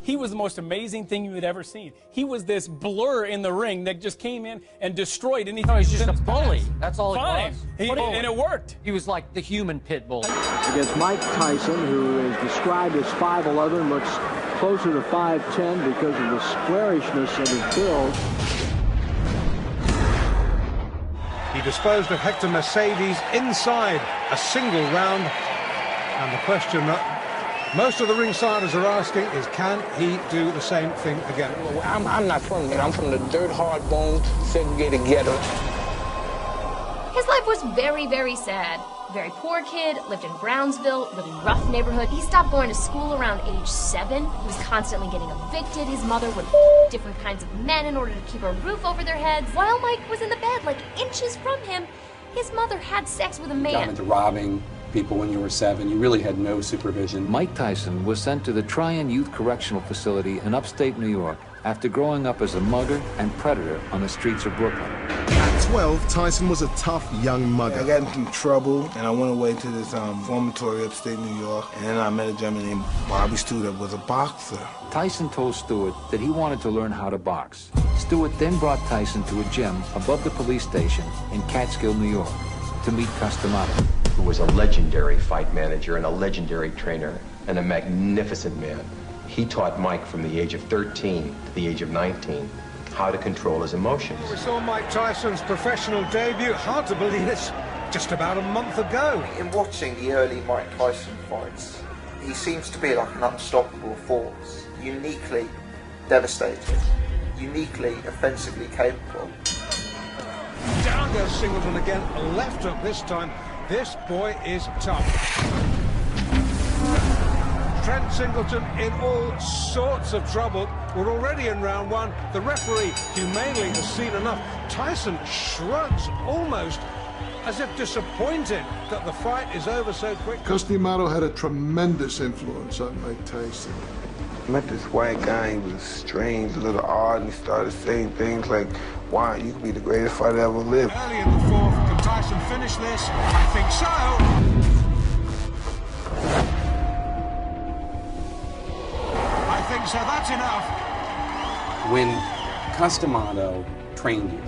He was the most amazing thing you had ever seen. He was this blur in the ring that just came in and destroyed anything. No, he's just a bully. That's all it was. And it worked. He was like the human pit bull. Against Mike Tyson, who is described as 5'11", looks closer to 5'10" because of the squarishness of his build. He disposed of Hector Mercedes inside a single round. And the question that most of the ringsiders are asking is, can he do the same thing again? I'm not from there. I'm from the dirt, hard-boned, segregated ghetto. His life was very, very sad. Very poor kid, lived in Brownsville, really rough neighborhood. He stopped going to school around age 7. He was constantly getting evicted. His mother would different kinds of men in order to keep a roof over their heads. While Mike was in the bed, like inches from him, his mother had sex with a man. Got into robbing people when you were 7. You really had no supervision. Mike Tyson was sent to the Tryon Youth Correctional Facility in upstate New York after growing up as a mugger and predator on the streets of Brooklyn. At 12, Tyson was a tough young mugger. I got into trouble, and I went away to this reformatory upstate New York, and then I met a gentleman named Bobby Stewart that was a boxer. Tyson told Stewart that he wanted to learn how to box. Stewart then brought Tyson to a gym above the police station in Catskill, New York, to meet Customato, who was a legendary fight manager and a legendary trainer and a magnificent man. He taught Mike from the age of 13 to the age of 19 how to control his emotions. We saw Mike Tyson's professional debut. Hard to believe it's just about a month ago. In watching the early Mike Tyson fights, he seems to be like an unstoppable force, uniquely devastating, uniquely offensively capable. Down goes Singleton again, left hook this time. This boy is tough. Trent Singleton in all sorts of trouble. We're already in round 1. The referee humanely has seen enough. Tyson shrugs almost as if disappointed that the fight is over so quick. Customato had a tremendous influence on Mike Tyson. I met this white guy. He was strange, a little odd, and he started saying things like, wow, you could be the greatest fighter ever lived. Early in the 4th, can Tyson finish this? I think so. I think so, that's enough. When Customato trained you,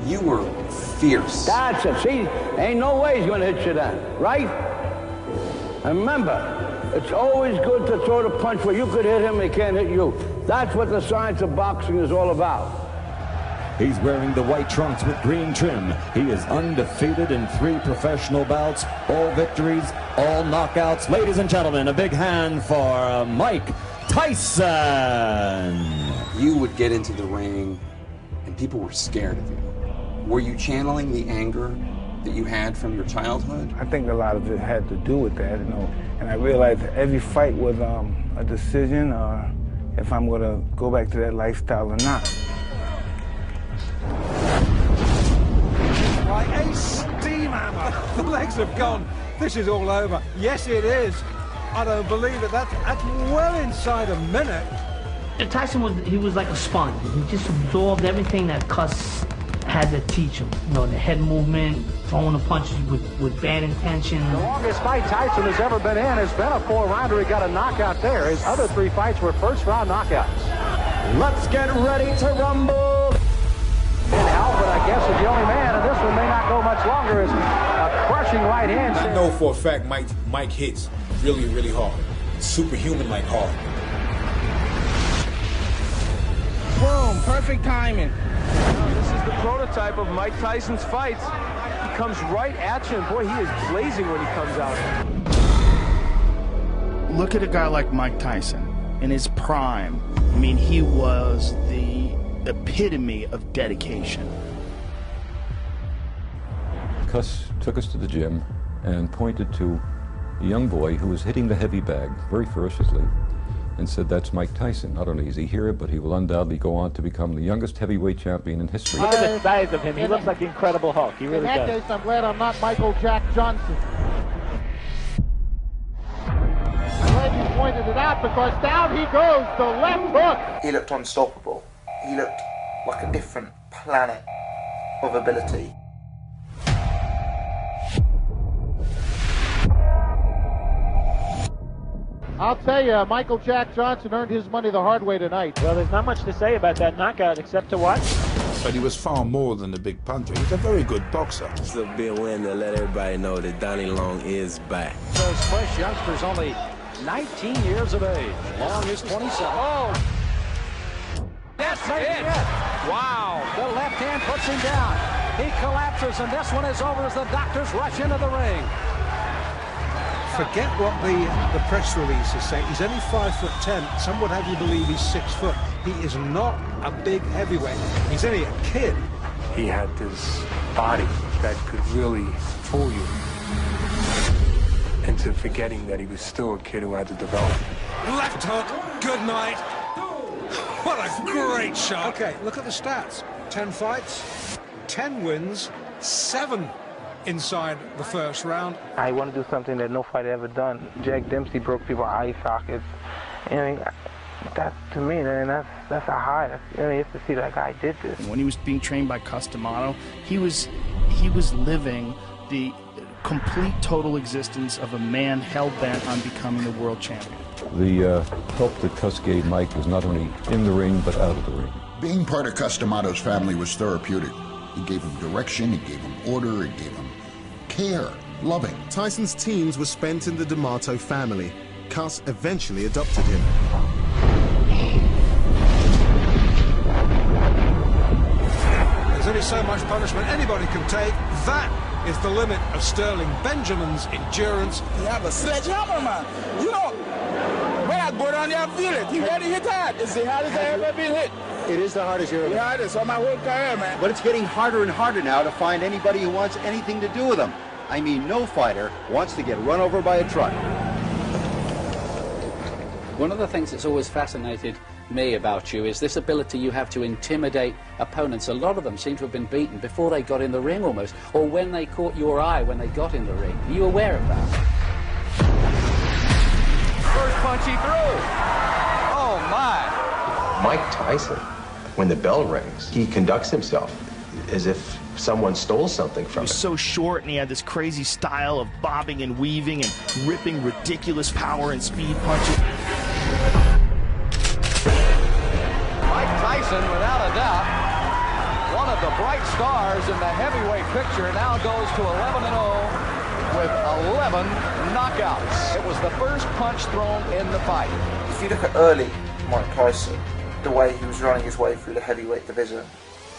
you were fierce. That's it. See, ain't no way he's going to hit you then, right? And remember, it's always good to throw the punch where you could hit him and he can't hit you. That's what the science of boxing is all about. He's wearing the white trunks with green trim. He is undefeated in 3 professional bouts, all victories, all knockouts. Ladies and gentlemen, a big hand for Mike Tyson. You would get into the ring and people were scared of you. Were you channeling the anger that you had from your childhood? I think a lot of it had to do with that, you know. And I realized that every fight was a decision, or if I'm going to go back to that lifestyle or not. Like a steam hammer. The legs have gone. This is all over. Yes, it is. I don't believe it. That's well inside a minute. Tyson was like a sponge. He just absorbed everything that Cuss had to teach him. You know, the head movement, throwing the punches with bad intention. The longest fight Tyson has ever been in has been a 4-rounder. He got a knockout there. His other 3 fights were first-round knockouts. Let's get ready to rumble. And Alfred, I guess, is the only man, and this one may not go much longer, as a crushing right hand. I know for a fact Mike hits really, really hard. Superhuman-like hard. Boom, perfect timing. This is the prototype of Mike Tyson's fights. He comes right at you, and boy, he is blazing when he comes out. Look at a guy like Mike Tyson in his prime. I mean, he was the epitome of dedication. Cuss took us to the gym and pointed to a young boy who was hitting the heavy bag very ferociously and said, that's Mike Tyson. Not only is he here, but he will undoubtedly go on to become the youngest heavyweight champion in history. Look at the size of him. He looks like the Incredible Hulk. He really does. In that case, I'm glad I'm not Michael Jack Johnson. I'm glad you pointed it out, because down he goes, the left hook. He looked unstoppable. He looked like a different planet of ability. I'll tell you, Michael Jack Johnson earned his money the hard way tonight. Well, there's not much to say about that knockout except to watch. But he was far more than a big puncher. He was a very good boxer. It's a big win to let everybody know that Donnie Long is back. Those fresh youngsters only 19 years of age. Long is 27. Oh! That's it! Wow! The left hand puts him down. He collapses, and this one is over as the doctors rush into the ring. Forget what the press release is saying. He's only 5'10". Some would have you believe he's 6 foot. He is not a big heavyweight. He's only a kid. He had this body that could really fool you into forgetting that he was still a kid who had to develop. Left hook. Good night. What a great shot. Okay, look at the stats. 10 fights, 10 wins, 7 inside the first round. I want to do something that no fighter ever done. Jack Dempsey broke people's eye sockets. I mean, that's, to me, man, that's a high. You know, you have to see that guy did this. When he was being trained by Customato, he was living the complete total existence of a man hell-bent on becoming the world champion. The help that Cus gave Mike was not only in the ring, but out of the ring. Being part of Customato's family was therapeutic. He gave him direction, he gave him order, he gave him care, loving. Tyson's teens were spent in the D'Amato family. Cus eventually adopted him. There's only so much punishment anybody can take. That is the limit of Sterling Benjamin's endurance. You have a sledgehammer, man. You know, when I go down there, I feel it. You ready to hit hard? It's the hardest I've ever been hit. It is the hardest you're ever. The hardest on my whole career, man. But it's getting harder and harder now to find anybody who wants anything to do with them. I mean, no fighter wants to get run over by a truck. One of the things that's always fascinated me about you is this ability you have to intimidate opponents. A lot of them seem to have been beaten before they got in the ring almost, or when they caught your eye when they got in the ring. Are you aware of that? First punch he threw. Oh, my. Mike Tyson, when the bell rings, he conducts himself as if someone stole something from him. He was so short, and he had this crazy style of bobbing and weaving and ripping ridiculous power and speed punches. Mike Tyson, without a doubt, one of the bright stars in the heavyweight picture, now goes to 11-0 with 11 knockouts. It was the first punch thrown in the fight. If you look at early Mike Tyson, the way he was running his way through the heavyweight division.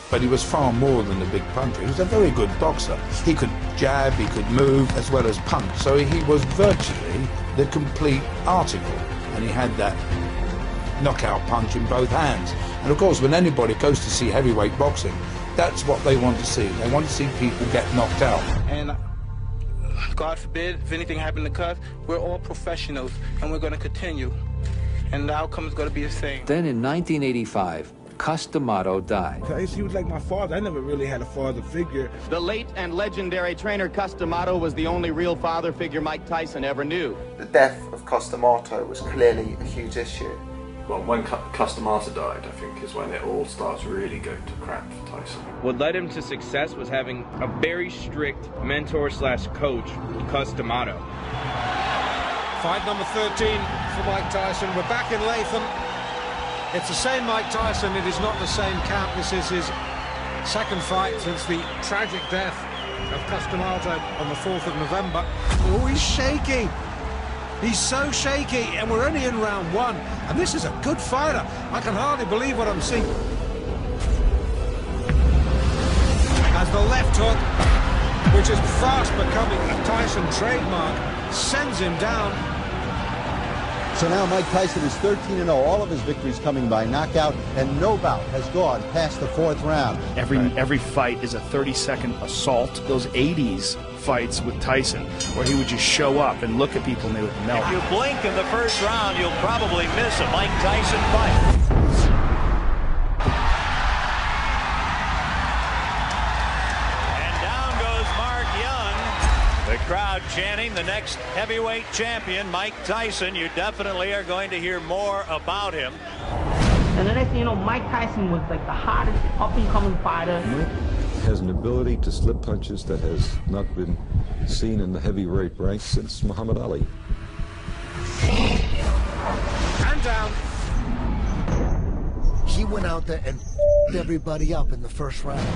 But he was far more than a big puncher. He was a very good boxer. He could jab, he could move, as well as punch. So he was virtually the complete article. And he had that knockout punch in both hands. And of course, when anybody goes to see heavyweight boxing, that's what they want to see. They want to see people get knocked out. And God forbid, if anything happened to Cus, we're all professionals, and we're going to continue. And the outcome is going to be the same. Then in 1985, Cus D'Amato died. He was like my father. I never really had a father figure. The late and legendary trainer Cus D'Amato was the only real father figure Mike Tyson ever knew. The death of Cus D'Amato was clearly a huge issue. Well, when Cus D'Amato died, I think is when it all starts really going to crap for Tyson. What led him to success was having a very strict mentor/coach, Cus D'Amato. Fight number 13 for Mike Tyson. We're back in Latham. It's the same Mike Tyson. It is not the same camp. This is his second fight since the tragic death of Cus D'Amato on the 4th of November. Oh, he's shaky. He's so shaky, and we're only in round 1. And this is a good fighter. I can hardly believe what I'm seeing. As the left hook, which is fast becoming a Tyson trademark, sends him down. So now Mike Tyson is 13-0, all of his victories coming by knockout, and no bout has gone past the 4th round. Every fight is a 30-second assault. Those 80s fights with Tyson, where he would just show up and look at people and they would melt. If you blink in the first round, you'll probably miss a Mike Tyson fight. The crowd chanting the next heavyweight champion, Mike Tyson. You definitely are going to hear more about him. And the next thing you know, Mike Tyson was like the hottest up-and-coming fighter. Mike has an ability to slip punches that has not been seen in the heavyweight ranks since Muhammad Ali. And down. He went out there and everybody up in the first round.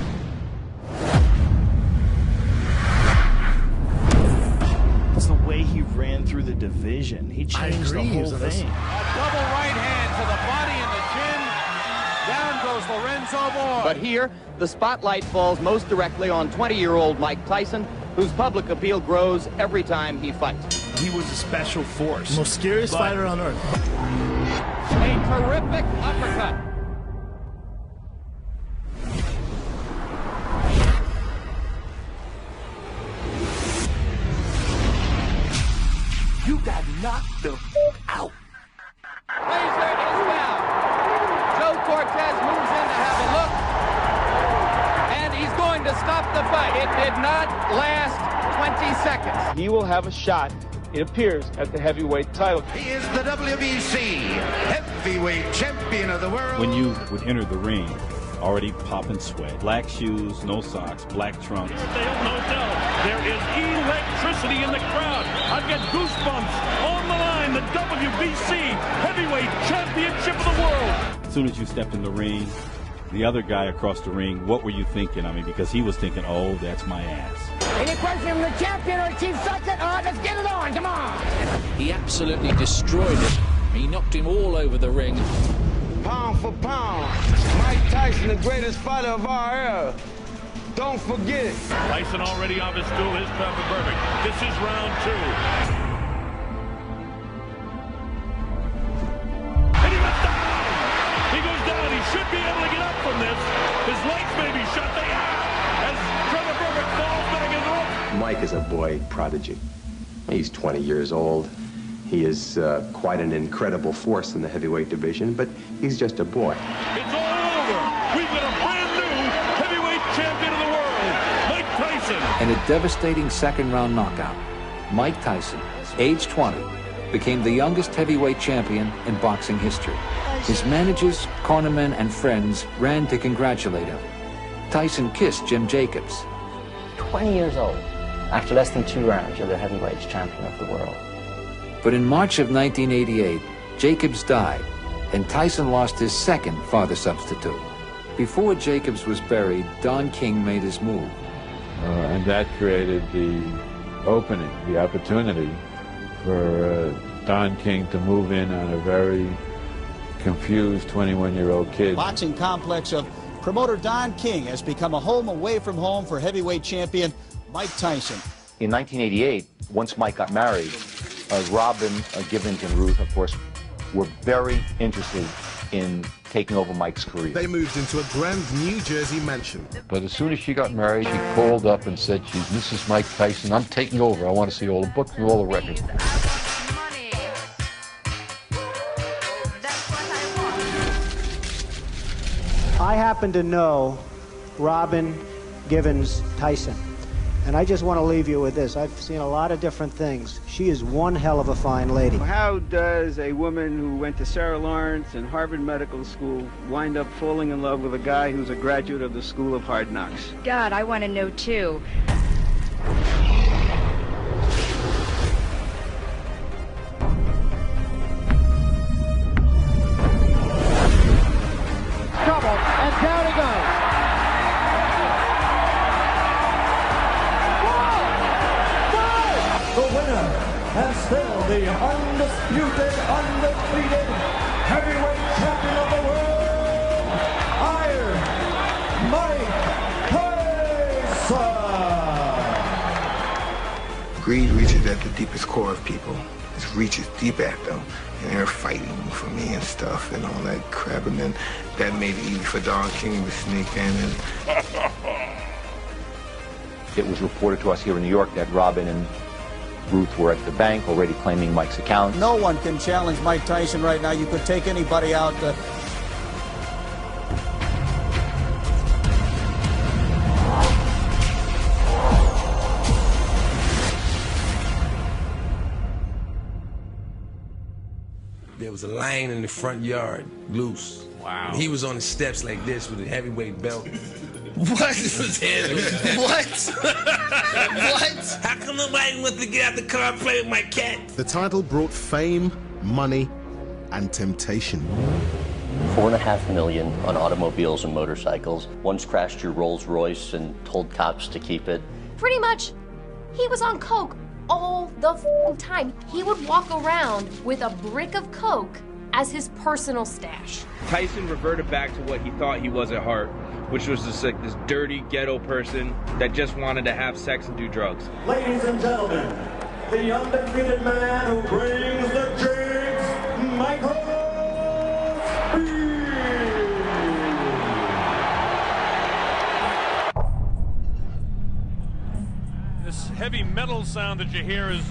It's the way he ran through the division. He changed the whole thing. A double right hand to the body and the chin. Down goes Lorenzo Boyd. But here, the spotlight falls most directly on 20-year-old Mike Tyson, whose public appeal grows every time he fights. He was a special force. Most scariest fighter on earth. A terrific uppercut. You got knocked the out. Razor is down. Joe Cortez moves in to have a look. And he's going to stop the fight. It did not last 20 seconds. He will have a shot, it appears, at the heavyweight title. He is the WBC heavyweight champion of the world. When you would enter the ring, already popping sweat, black shoes, no socks, black trunks. There is electricity in the crowd. I've got goosebumps. On the line, the WBC heavyweight championship of the world. As soon as you stepped in the ring, the other guy across the ring, what were you thinking? I mean, because he was thinking, oh, that's my ass. Any question from the champion or chief second? All right, let's get it on. Come on. He absolutely destroyed it. He knocked him all over the ring. Pound for pound, Mike Tyson, the greatest fighter of our era. Don't forget it. Tyson already on his stool, his perfect perfect. This is round 2. And he went down. He goes down. He should be able to get up from this. His legs may be shut. They are. As Trevor Burbick falls back in the rope. Mike is a boy prodigy. He's 20 years old. He is quite an incredible force in the heavyweight division, but he's just a boy. It's all over. We've got a brand new heavyweight champion of the world, Mike Tyson. In a devastating second-round knockout, Mike Tyson, age 20, became the youngest heavyweight champion in boxing history. His managers, cornermen, and friends ran to congratulate him. Tyson kissed Jim Jacobs. 20 years old. After less than 2 rounds, you're the heavyweight champion of the world. But in March of 1988, Jacobs died, and Tyson lost his second father substitute. Before Jacobs was buried, Don King made his move. And that created the opening, the opportunity for Don King to move in on a very confused 21-year-old kid. Boxing complex of promoter Don King has become a home away from home for heavyweight champion Mike Tyson. In 1988, once Mike got married, Robin, Givens, and Ruth, of course, were very interested in taking over Mike's career. They moved into a grand New Jersey mansion. But as soon as she got married, she called up and said, she's Mrs. Mike Tyson. I'm taking over. I want to see all the books and all the records. I happen to know Robin Givens Tyson. And I just want to leave you with this. I've seen a lot of different things. She is one hell of a fine lady. How does a woman who went to Sarah Lawrence and Harvard Medical School wind up falling in love with a guy who's a graduate of the School of Hard Knocks? God, I want to know too. Double, and down he goes. The winner, and still the undisputed, undefeated heavyweight champion of the world, Iron Mike Tyson. Greed reaches at the deepest core of people. It reaches deep at them, and they're fighting for me and stuff and all that crap, and then that made it easy for Don King to sneak in and... It was reported to us here in New York that Robin and Ruth were at the bank already claiming Mike's account. No one can challenge Mike Tyson right now. You could take anybody out. There was a lion in the front yard, loose. Wow. And he was on the steps like this with a heavyweight belt. What was happening? What? What? How come nobody wants to get out the car and play with my cat? The title brought fame, money, and temptation. $4.5 million on automobiles and motorcycles. Once crashed your Rolls Royce and told cops to keep it. Pretty much, he was on coke all the time. He would walk around with a brick of coke as his personal stash. Tyson reverted back to what he thought he was at heart, which was just like this dirty ghetto person that just wanted to have sex and do drugs. Ladies and gentlemen, the undefeated man who brings the jigs, Michael. This heavy metal sound that you hear is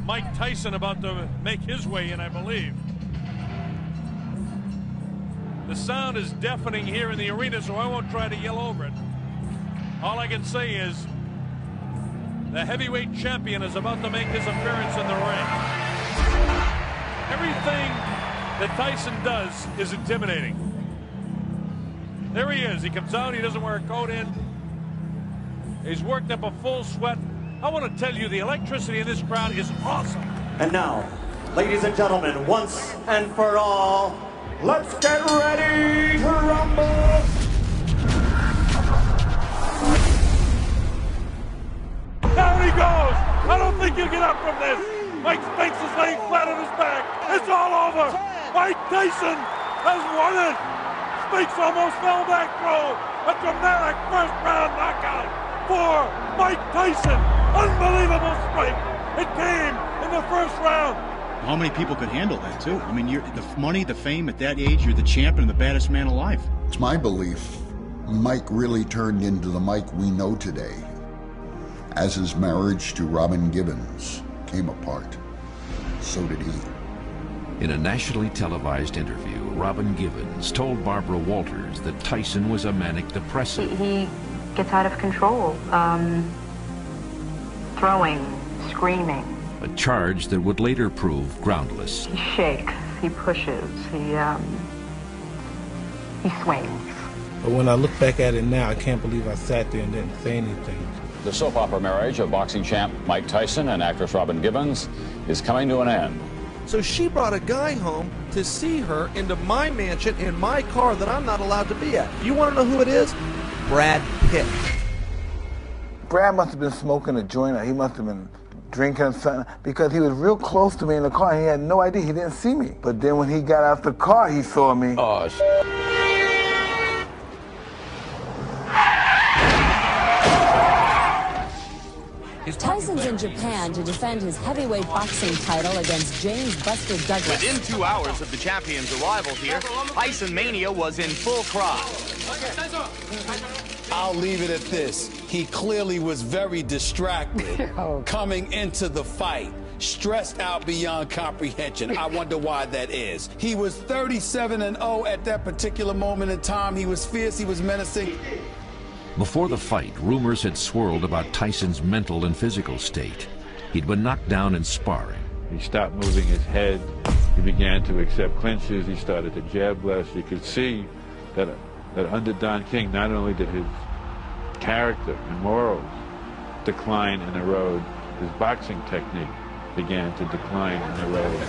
Mike Tyson about to make his way in, I believe. The sound is deafening here in the arena, so I won't try to yell over it. All I can say is the heavyweight champion is about to make his appearance in the ring. Everything that Tyson does is intimidating. There he is. He comes out. He doesn't wear a coat in. He's worked up a full sweat. I want to tell you, the electricity in this crowd is awesome. And now, ladies and gentlemen, once and for all, let's get ready to rumble! Down he goes! I don't think he'll get up from this! Mike Spinks is laying flat on his back. It's all over! Mike Tyson has won it! Spinks almost fell back, bro! A dramatic first-round knockout for Mike Tyson! Unbelievable strike! It came in the first round! How many people could handle that, too? I mean, you're the money, the fame, at that age, you're the champion, the baddest man alive. It's my belief Mike really turned into the Mike we know today as his marriage to Robin Givens came apart. So did he. In a nationally televised interview, Robin Givens told Barbara Walters that Tyson was a manic depressive. He gets out of control, throwing, screaming. A charge that would later prove groundless. He shakes, he pushes, he swings. But when I look back at it now, I can't believe I sat there and didn't say anything. The soap opera marriage of boxing champ Mike Tyson and actress Robin Givens is coming to an end. So she brought a guy home to see her into my mansion in my car that I'm not allowed to be at. You want to know who it is? Brad Pitt. Brad must have been smoking a joint, or he must have been drinking something, because he was real close to me in the car and he had no idea. He didn't see me. But then when he got out the car, he saw me. Oh, Tyson's in Japan to defend his heavyweight boxing title against James Buster Douglas. Within 2 hours of the champion's arrival here, Tyson Mania was in full cry. I'll leave it at this. He clearly was very distracted coming into the fight. Stressed out beyond comprehension. I wonder why that is. He was 37-0 at that particular moment in time. He was fierce, he was menacing. Before the fight, rumors had swirled about Tyson's mental and physical state. He'd been knocked down in sparring. He stopped moving his head. He began to accept clinches. He started to jab less. You could see that under Don King, not only did his character and morals decline and erode, his boxing technique began to decline and erode.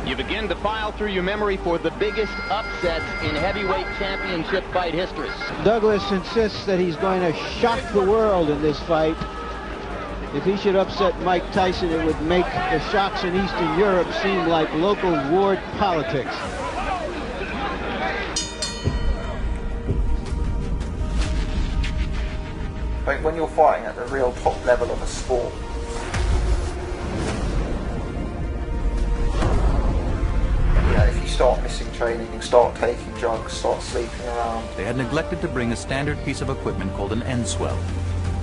You begin to file through your memory for the biggest upsets in heavyweight championship fight history. Douglas insists that he's going to shock the world in this fight. If he should upset Mike Tyson, it would make the shocks in Eastern Europe seem like local ward politics. Like when you're fighting at the real top level of a sport, if you start missing training, start taking drugs, start sleeping around. They had neglected to bring a standard piece of equipment called an end swell,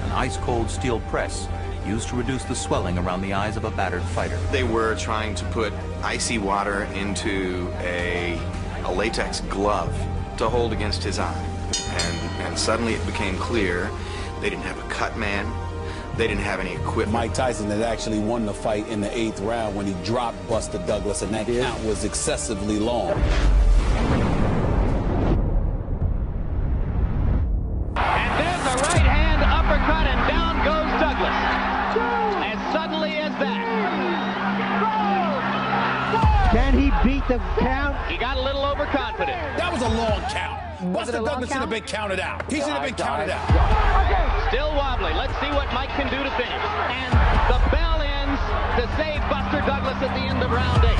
an ice-cold steel press used to reduce the swelling around the eyes of a battered fighter. They were trying to put icy water into a latex glove to hold against his eye. And suddenly it became clear they didn't have a cut man. They didn't have any equipment. Mike Tyson had actually won the fight in the 8th round when he dropped Buster Douglas, and that count was excessively long. And there's a right hand uppercut, and down goes Douglas. As suddenly as that. Can he beat the count? He got a little overconfident. That was a long count. Buster Douglas should have been counted out. He should have been counted out. Still wobbly. Let's see what Mike can do to finish. And the bell ends to save Buster Douglas at the end of round 8.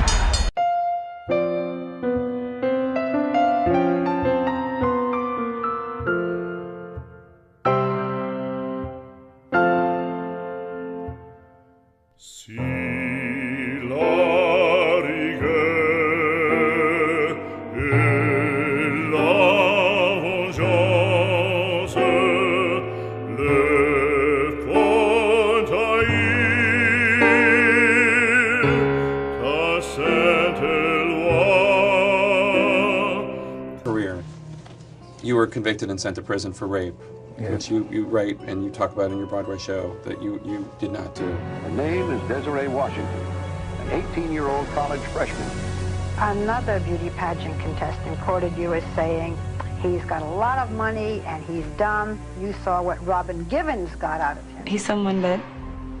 You were convicted and sent to prison for rape, which you write and you talk about in your Broadway show that you did not do. Her name is Desiree Washington, an 18-year-old college freshman. Another beauty pageant contestant quoted you as saying, he's got a lot of money and he's dumb. You saw what Robin Givens got out of him. He's someone that,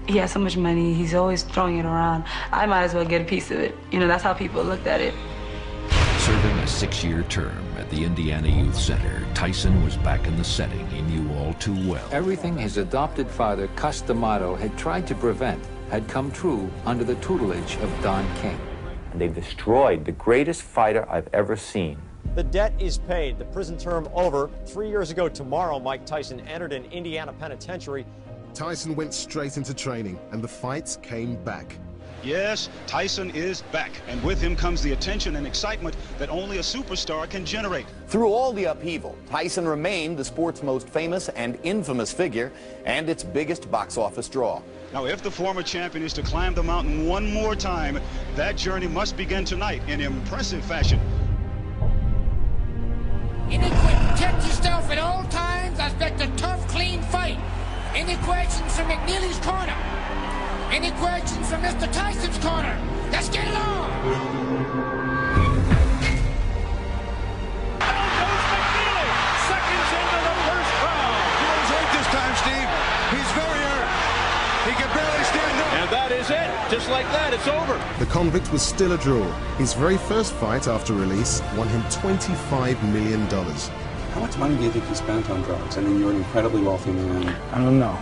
he has so much money, he's always throwing it around. I might as well get a piece of it. You know, that's how people looked at it. Serving a 6-year term at the Indiana Youth Center, Tyson was back in the setting he knew all too well. Everything his adopted father, Cus D'Amato, had tried to prevent had come true under the tutelage of Don King. And they've destroyed the greatest fighter I've ever seen. The debt is paid, the prison term over. 3 years ago tomorrow, Mike Tyson entered an Indiana penitentiary. Tyson went straight into training, and the fights came back. Yes, Tyson is back, and with him comes the attention and excitement that only a superstar can generate. Through all the upheaval, Tyson remained the sport's most famous and infamous figure and its biggest box office draw. Now, if the former champion is to climb the mountain one more time, that journey must begin tonight in impressive fashion. Protect yourself at all times. I expect a tough, clean fight. Any questions from McNeely's corner? Any questions from Mr. Tyson's corner? Let's get it on! Seconds into the first round. He's hurt this time, Steve. He's very hurt. He can barely stand up. And that is it. Just like that, it's over. The convict was still a draw. His very first fight after release won him $25 million. How much money do you think you spent on drugs? I mean, you're an incredibly wealthy man. I don't know.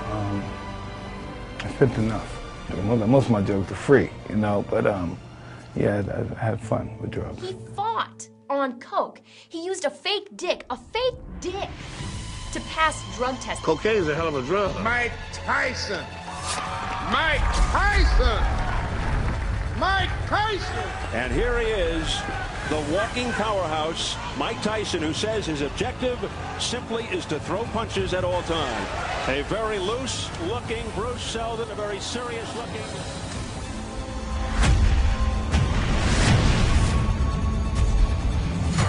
I spent enough. Most of my drugs are free, you know, but yeah, I had fun with drugs. He fought on coke. He used a fake dick to pass drug tests. Cocaine's a hell of a drug. Mike Tyson! Mike Tyson! Mike Tyson! And here he is, the walking powerhouse, Mike Tyson, who says his objective simply is to throw punches at all times. A very loose-looking Bruce Seldon, a very serious-looking...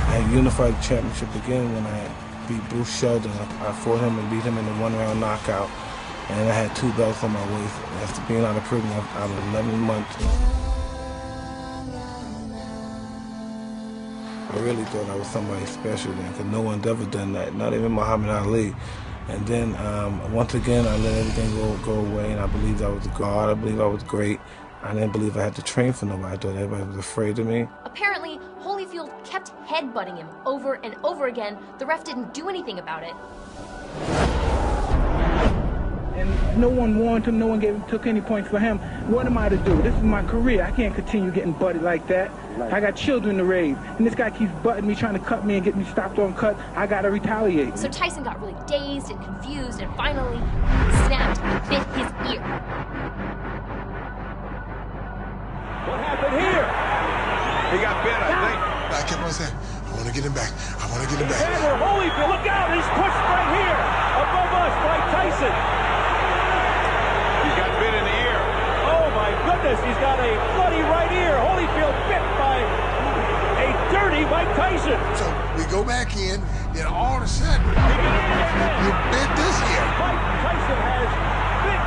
That unified championship began when I beat Bruce Seldon. I fought him and beat him in a one-round knockout. And I had 2 belts on my waist. After being out of prison out of 11 months. I really thought I was somebody special then, because no one's ever done that, not even Muhammad Ali. And then once again, I let everything go away, and I believed I was a god. I believed I was great. I didn't believe I had to train for nobody. I thought everybody was afraid of me. Apparently, Holyfield kept headbutting him over and over again. The ref didn't do anything about it. And no one warned him, no one took any points for him. What am I to do? This is my career. I can't continue getting butted like that. I got children to raise, and this guy keeps butting me, trying to cut me and get me stopped on cut. I gotta retaliate. So Tyson got really dazed and confused, and finally snapped and bit his ear. What happened here? He got bit, I think. I kept on saying, I want to get him back. I want to get him back. Edward Holyfield, look out! He's pushed right here above us by Tyson. He got bit in the ear. Oh my goodness, he's got a bloody right ear. Holyfield bit by a dirty Mike Tyson. So we go back in, then all of a sudden, you bit this ear. Mike Tyson has bit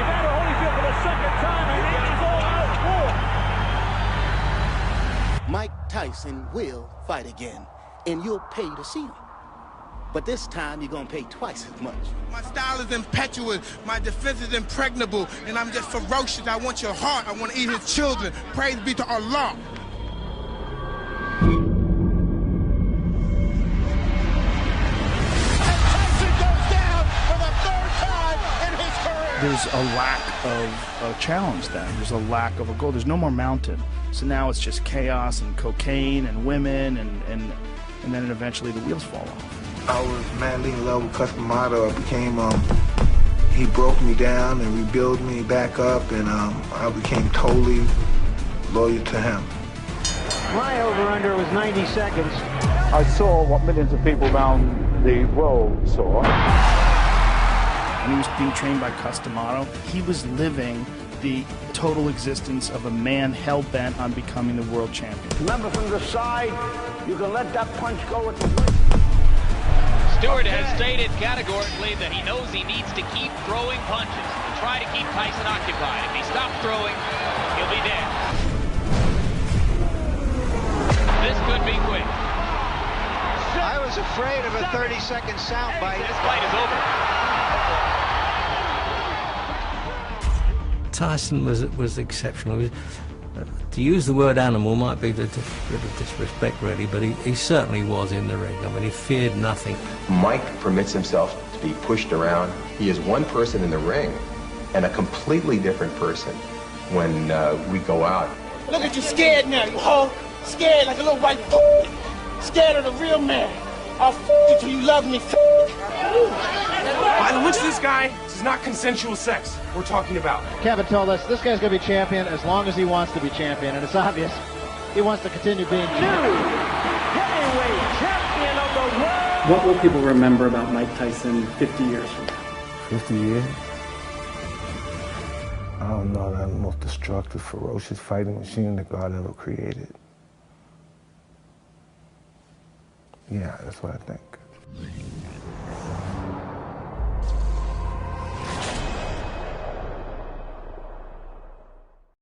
Evander Holyfield for the second time, and it is all out war. Mike Tyson will fight again, and you'll pay to see him. But this time, you're going to pay twice as much. My style is impetuous, my defense is impregnable, and I'm just ferocious. I want your heart, I want to eat his children. Praise be to Allah. There's a lack of a challenge then. There's a lack of a goal. There's no more mountain. So now it's just chaos and cocaine and women and then eventually the wheels fall off. I was madly in love with Cus D'Amato. It became, he broke me down and rebuilt me back up, and I became totally loyal to him. My over-under was 90 seconds. I saw what millions of people around the world saw. When he was being trained by Cus D'Amato, he was living the total existence of a man hell-bent on becoming the world champion. Remember, from the side, you can let that punch go at the waist. Stewart has stated categorically that he knows he needs to keep throwing punches to try to keep Tyson occupied. If he stops throwing, he'll be dead. This could be quick. I was afraid of a 30-second soundbite. This fight is over. Tyson was exceptional. To use the word animal might be a bit of disrespect, really, but he certainly was in the ring. I mean, he feared nothing. Mike permits himself to be pushed around. He is one person in the ring and a completely different person when we go out. Look at you scared now, you hoe. Scared like a little white f***. Scared of the real man. I'll f*** you till you love me, f***. By the looks of this guy, this is not consensual sex we're talking about. Kevin told us this guy's going to be champion as long as he wants to be champion, and it's obvious he wants to continue being champion. Heavyweight champion of the world. What will people remember about Mike Tyson 50 years from now? 50 years? I don't know, that most destructive, ferocious fighting machine that God ever created. Yeah, that's what I think.